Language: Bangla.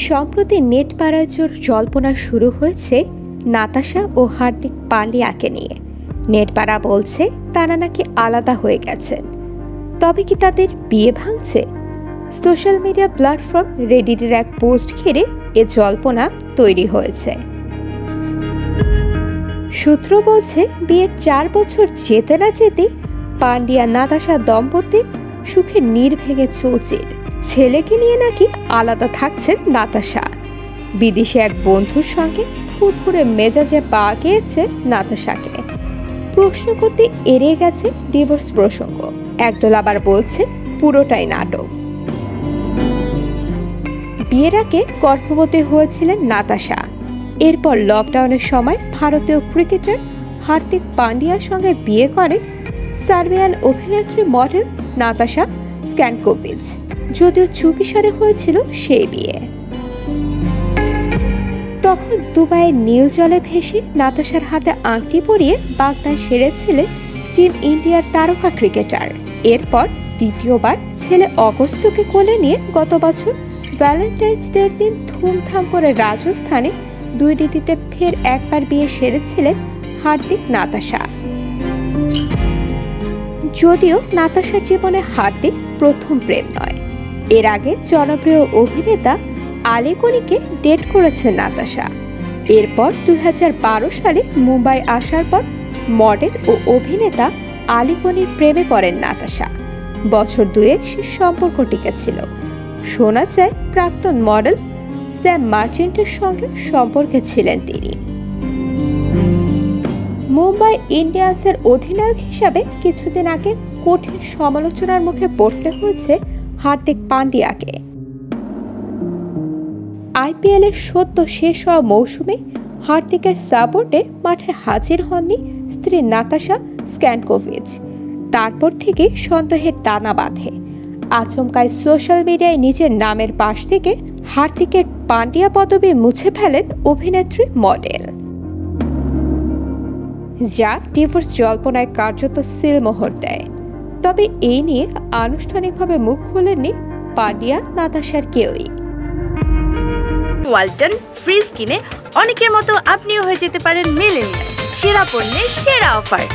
সম্প্রতি নেট পাড়াজোর জল্পনা শুরু হয়েছে নাতাশা ও হার্দিক পান্ডিয়াকে নিয়ে। নেটপাড়া বলছে তারা নাকি আলাদা হয়ে গেছেন। তবে কি তাদের বিয়ে ভাঙছে? সোশ্যাল মিডিয়া প্ল্যাটফর্ম রেডিটের এক পোস্ট ঘিরে এ জল্পনা তৈরি হয়েছে। সূত্র বলছে বিয়ের 4 বছর যেতে না যেতেই পান্ডিয়া নাতাশা দম্পতির সুখে নীড় ভেঙে চৌচির। ছেলেকে নিয়ে নাকি আলাদা থাকছেন নাতাশা। বিদেশে এক বন্ধুর সঙ্গে ফুরফুরে মেজাজে পাওয়া গিয়েছে নাতাশাকে। প্রশ্ন করতে এড়িয়ে গেছে ডিভোর্স প্রসঙ্গ। একদল আবার বলছে পুরোটাই নাটক। বিয়ের আগে গর্ভবতী হয়েছিলেন নাতাশা। এরপর লকডাউনের সময় ভারতীয় ক্রিকেটার হার্দিক পান্ডিয়ার সঙ্গে বিয়ে করে সার্বিয়ান অভিনেত্রী মডেল নাতাশা স্ট্যানকোভিচ। যদিও চুপিসারে হয়েছিল সেই বিয়ে। তখন দুবাইয়ের নীল জলে ভেসে নাতাশার হাতে আংটি পরিয়ে বাগদায় সেরেছিলেন টিম ইন্ডিয়ার তারকা ক্রিকেটার। এরপর দ্বিতীয়বার ছেলে অগস্ত্যকে কোলে নিয়ে গত বছর ভ্যালেন্টাইন্স ডের দিন ধুমধাম করে রাজস্থানে 2 ঋতুতে ফের একবার বিয়ে সেরেছিলেন হার্দিক নাতাশা। যদিও নাতাশার জীবনে হার্দিক প্রথম প্রেম নয়। এর আগে জনপ্রিয় অভিনেতা আলী কনিকে ডেট করেছেন নাতাশা। এরপর 2012 সালে মুম্বাই আসার পর মডেল ও অভিনেতা আলী কনির প্রেমে পড়েন নাতাশা। বছর 2 সে সম্পর্ক টিকেছিল। শোনা যায় প্রাক্তন মডেল স্যাম মার্চেন্টের সঙ্গে সম্পর্কে ছিলেন তিনি। মুম্বাই ইন্ডিয়ান্সের অধিনায়ক হিসাবে কিছুদিন আগে কঠিন সমালোচনার মুখে পড়তে হয়েছে হার্দিক পান্ডিয়াকে। আইপিএলের সদ্য শেষ হওয়া মৌসুমে হার্দিকের সাপোর্টে মাঠে হাজির হননি স্ত্রী নাতাশা স্ট্যানকোভিচ। তারপর থেকে সন্দেহের দানা বাঁধে। আচমকায় সোশ্যাল মিডিয়ায় নিজের নামের পাশ থেকে হার্দিকের পান্ডিয়া পদবি মুছে ফেলেন অভিনেত্রী মডেল, যা ডিভোর্স জল্পনায় কার্যত সিলমোহর দেয়। তবে এই নিয়ে আনুষ্ঠানিকভাবে মুখ খোলেননি পান্ডিয়া নাতাশার কেউই। ওয়ালটন ফ্রিজ কিনে অনেকের মতো আপনিও হয়ে যেতে পারেন মিলেনিয়াল। সেরা পণ্যের সেরা অফার।